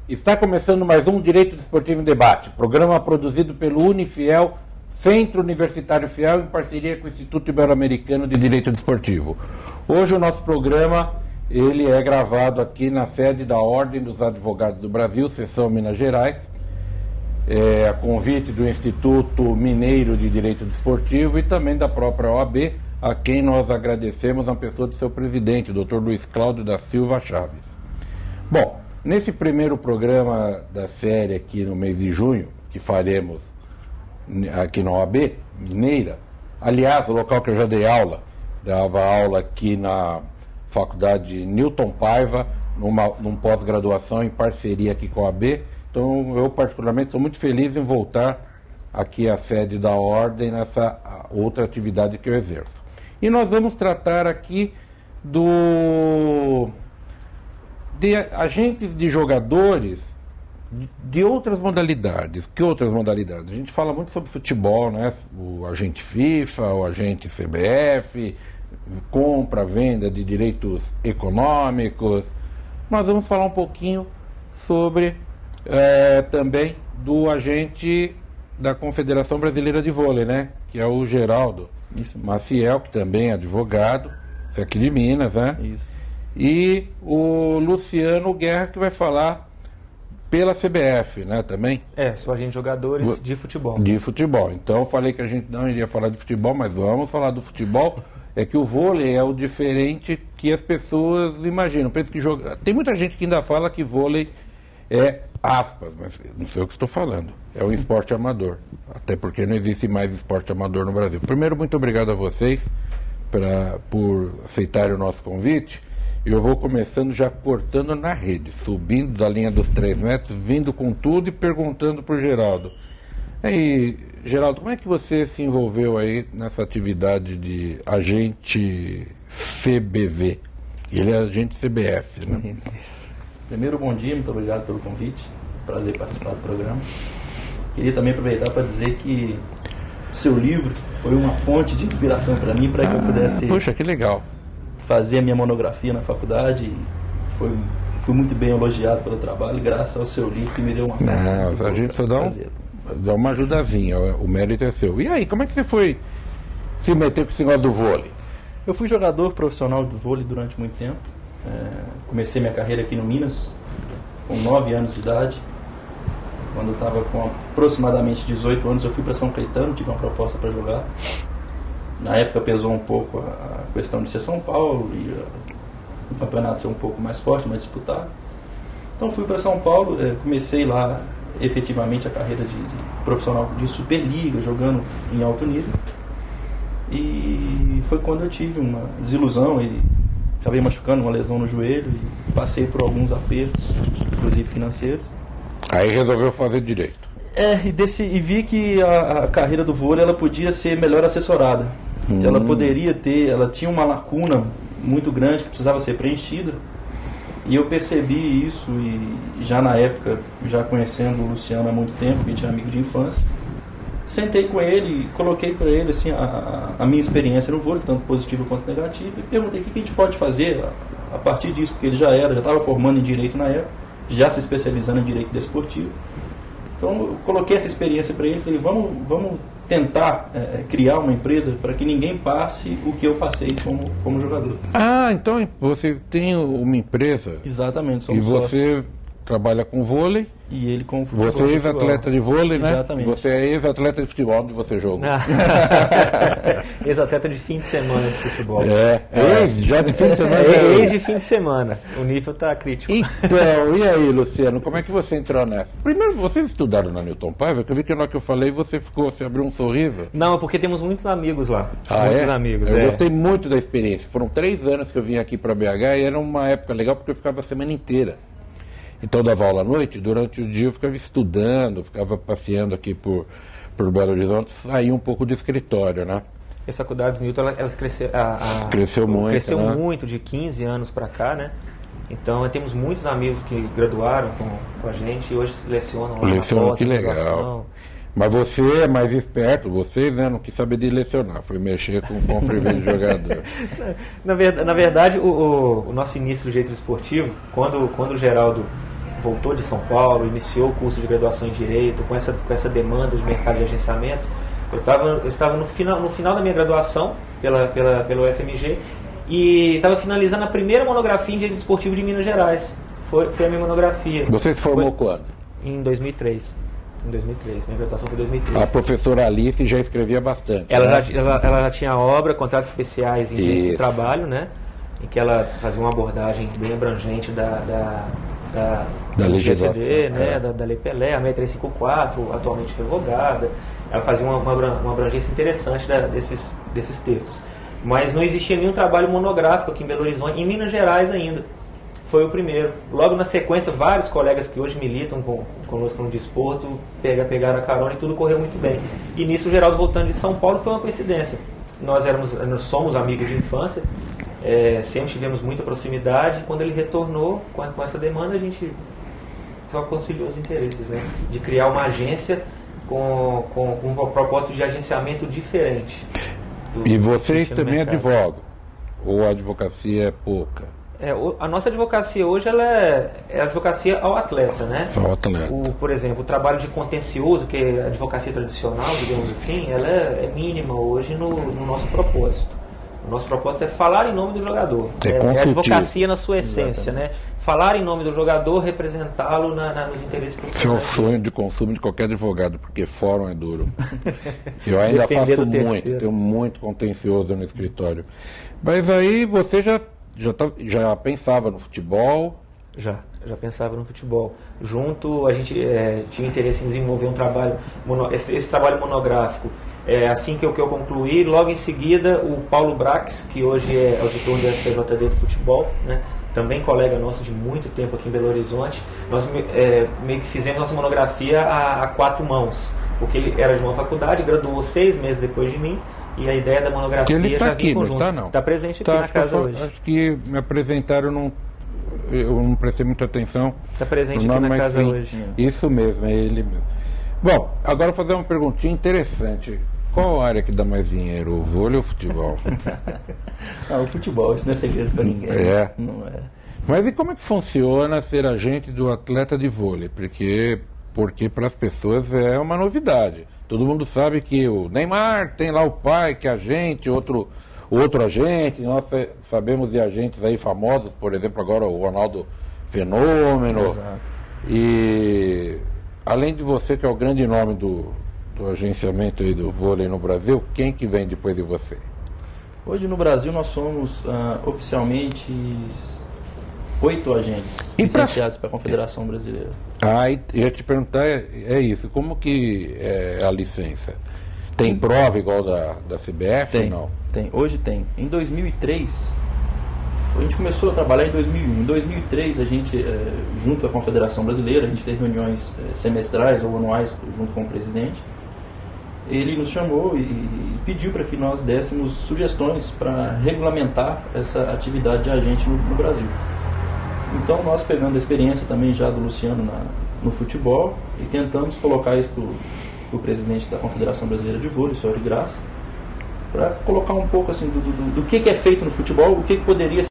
Está começando mais um Direito Desportivo em Debate, programa produzido pelo Unifiel, Centro Universitário Fiel, em parceria com o Instituto Ibero-Americano de Direito Desportivo. Hoje o nosso programa ele é gravado aqui na sede da Ordem dos Advogados do Brasil, seção Minas Gerais, a convite do Instituto Mineiro de Direito Desportivo e também da própria OAB, a quem nós agradecemos na pessoa do seu presidente, o Dr. Luiz Cláudio da Silva Chaves. Bom, nesse primeiro programa da série aqui no mês de junho, que faremos aqui na OAB Mineira, aliás, o local que eu já dei aula, dava aula aqui na Faculdade Newton Paiva, num pós-graduação em parceria aqui com a OAB. Então, eu particularmente estou muito feliz em voltar aqui à sede da Ordem nessa outra atividade que eu exerço. E nós vamos tratar aqui de agentes de jogadores de outras modalidades. Que outras modalidades? A gente fala muito sobre futebol, né? O agente FIFA, o agente CBF, compra, venda de direitos econômicos. Nós vamos falar um pouquinho sobre também do agente da Confederação Brasileira de Vôlei, né? Que é o Geraldo Maciel, que também é advogado, é aqui de Minas, né? Isso. E o Luciano Guerra, que vai falar pela CBF, né, também? Sou agente de jogadores de futebol. De futebol. Então, eu falei que a gente não iria falar de futebol, mas vamos falar do futebol. É que o vôlei é o diferente que as pessoas imaginam. Penso que tem muita gente que ainda fala que vôlei é aspas, mas não sei o que estou falando. É um esporte amador. Até porque não existe mais esporte amador no Brasil. Primeiro, muito obrigado a vocês por aceitarem o nosso convite. Eu vou começando já cortando na rede, subindo da linha dos 3 metros, vindo com tudo e perguntando para o Geraldo. Aí, Geraldo, como é que você se envolveu aí nessa atividade de agente CBV? Ele é agente CBF, né? Isso. Primeiro, bom dia, muito obrigado pelo convite. Prazer participar do programa. Queria também aproveitar para dizer que seu livro foi uma fonte de inspiração para mim, para que eu pudesse... Poxa, que legal. Fazer a minha monografia na faculdade e fui muito bem elogiado pelo trabalho, graças ao seu livro que me deu uma Não, a gente só dá uma ajudazinha, o mérito é seu. E aí, como é que você foi se meter com esse negócio do vôlei? Eu fui jogador profissional de vôlei durante muito tempo. Comecei minha carreira aqui no Minas com 9 anos de idade. Quando eu estava com aproximadamente 18 anos, eu fui para São Caetano, tive uma proposta para jogar. Na época pesou um pouco a questão de ser São Paulo e o campeonato ser um pouco mais forte, mais disputado. Então fui para São Paulo, comecei lá efetivamente a carreira de profissional de Superliga, jogando em alto nível. E foi quando eu tive uma desilusão e acabei machucando, uma lesão no joelho e passei por alguns apertos, inclusive financeiros. Aí resolveu fazer direito. E vi que a carreira do vôlei ela podia ser melhor assessorada. Ela tinha uma lacuna muito grande que precisava ser preenchida. E eu percebi isso e já na época, já conhecendo o Luciano há muito tempo, que a gente era amigo de infância, sentei com ele e coloquei para ele assim, a minha experiência no vôlei, tanto positiva quanto negativa, e perguntei o que a gente pode fazer a partir disso, porque ele já estava formando em Direito na época, já se especializando em Direito Desportivo. Então eu coloquei essa experiência para ele e falei, vamos tentar criar uma empresa para que ninguém passe o que eu passei como jogador. Então você tem uma empresa. Exatamente, somos sócios. E você trabalha com vôlei. E ele com futebol. Você é ex-atleta de vôlei, né? Exatamente. Você é ex-atleta de futebol, onde você jogou. Ex-atleta de fim de semana de futebol. Já de fim de semana. Ex de fim de semana. O nível está crítico. Então, e aí, Luciano, como é que você entrou nessa? Primeiro, vocês estudaram na Newton Paiva, que eu vi que na hora que eu falei, você abriu um sorriso. Não, porque temos muitos amigos lá. Muitos amigos. Eu gostei muito da experiência. Foram 3 anos que eu vim aqui para BH e era uma época legal porque eu ficava a semana inteira. Então eu dava aula à noite, durante o dia eu ficava estudando, ficava passeando aqui por Belo Horizonte, saía um pouco do escritório, né? As faculdades Newton, elas cresceu muito, cresceu né? muito de 15 anos para cá, né? Então temos muitos amigos que graduaram com a gente e hoje lecionam lá na pós, que legal. Mas você é mais esperto, vocês, né, não quis saber de lecionar, foi mexer com compra e venda de jogador. Na verdade, o nosso início do Direito Esportivo, quando o Geraldo voltou de São Paulo, iniciou o curso de graduação em Direito, com essa demanda de mercado de agenciamento. Eu estava no final da minha graduação pela UFMG e estava finalizando a primeira monografia em Direito Desportivo de Minas Gerais. Foi a minha monografia. Você se formou quando? Em 2003. Minha graduação foi em 2003. A professora Alice já escrevia bastante. Ela já tinha obra, contratos especiais em Direito do Trabalho, né? Em que ela fazia uma abordagem bem abrangente da legislação, né? Da Lei Pelé, a 6354, atualmente revogada. Ela fazia uma abrangência interessante desses textos. Mas não existia nenhum trabalho monográfico aqui em Belo Horizonte, em Minas Gerais ainda. Foi o primeiro. Logo na sequência, vários colegas que hoje militam conosco no desporto pegaram a carona e tudo correu muito bem. E nisso, o Geraldo voltando de São Paulo foi uma coincidência. Nós somos amigos de infância, sempre tivemos muita proximidade. Quando ele retornou com essa demanda, a gente só conciliou os interesses, né? De criar uma agência com um propósito de agenciamento diferente. E vocês também advogam? Ou a advocacia é pouca? A nossa advocacia hoje ela é advocacia ao atleta, né? Ao atleta. Por exemplo, o trabalho de contencioso, que é a advocacia tradicional, digamos assim, ela é mínima hoje no nosso propósito. O nosso propósito é falar em nome do jogador. É a advocacia na sua essência, exatamente, né? Falar em nome do jogador, representá-lo nos interesses profissionais. Esse é o sonho de consumo de qualquer advogado, porque fórum é duro. Eu ainda faço muito, tenho muito contencioso no escritório. Mas aí você já pensava no futebol? Já pensava no futebol. Junto, a gente tinha interesse em desenvolver um trabalho, esse trabalho monográfico. Assim que eu concluí, logo em seguida, o Paulo Brax, que hoje é auditor do STJD do futebol, né, também colega nosso de muito tempo aqui em Belo Horizonte, nós meio que fizemos nossa monografia a 4 mãos, porque ele era de uma faculdade, graduou 6 meses depois de mim, e a ideia da monografia ele está aqui, não está não? Está presente aqui na casa hoje. Acho que me apresentaram, eu não prestei muita atenção. Está presente aqui na casa hoje. Isso mesmo, é ele mesmo. Bom, agora vou fazer uma perguntinha interessante. Qual a área que dá mais dinheiro, o vôlei ou o futebol? O futebol, isso não é segredo para ninguém. Não é. Mas e como é que funciona ser agente do atleta de vôlei? Porque para as pessoas é uma novidade. Todo mundo sabe que o Neymar tem lá o pai que é agente, outro agente. Nós sabemos de agentes aí famosos, por exemplo, agora o Ronaldo Fenômeno. Exato. E além de você, que é o grande nome do agenciamento aí do vôlei no Brasil, quem que vem depois de você? Hoje no Brasil nós somos oficialmente 8 agentes licenciados para a Confederação Brasileira. Ia te perguntar, isso, como que é a licença? Tem prova igual da CBF ou não? Tem, hoje tem. Em 2003, a gente começou a trabalhar em 2001. Em 2003, a gente, junto à Confederação Brasileira, a gente teve reuniões semestrais ou anuais junto com o presidente. Ele nos chamou e pediu para que nós dessemos sugestões para regulamentar essa atividade de agente no Brasil. Então, nós pegando a experiência também já do Luciano no futebol e tentamos colocar isso para o presidente da Confederação Brasileira de Vôlei, o senhor Graça, para colocar um pouco assim, do que é feito no futebol, o que poderia ser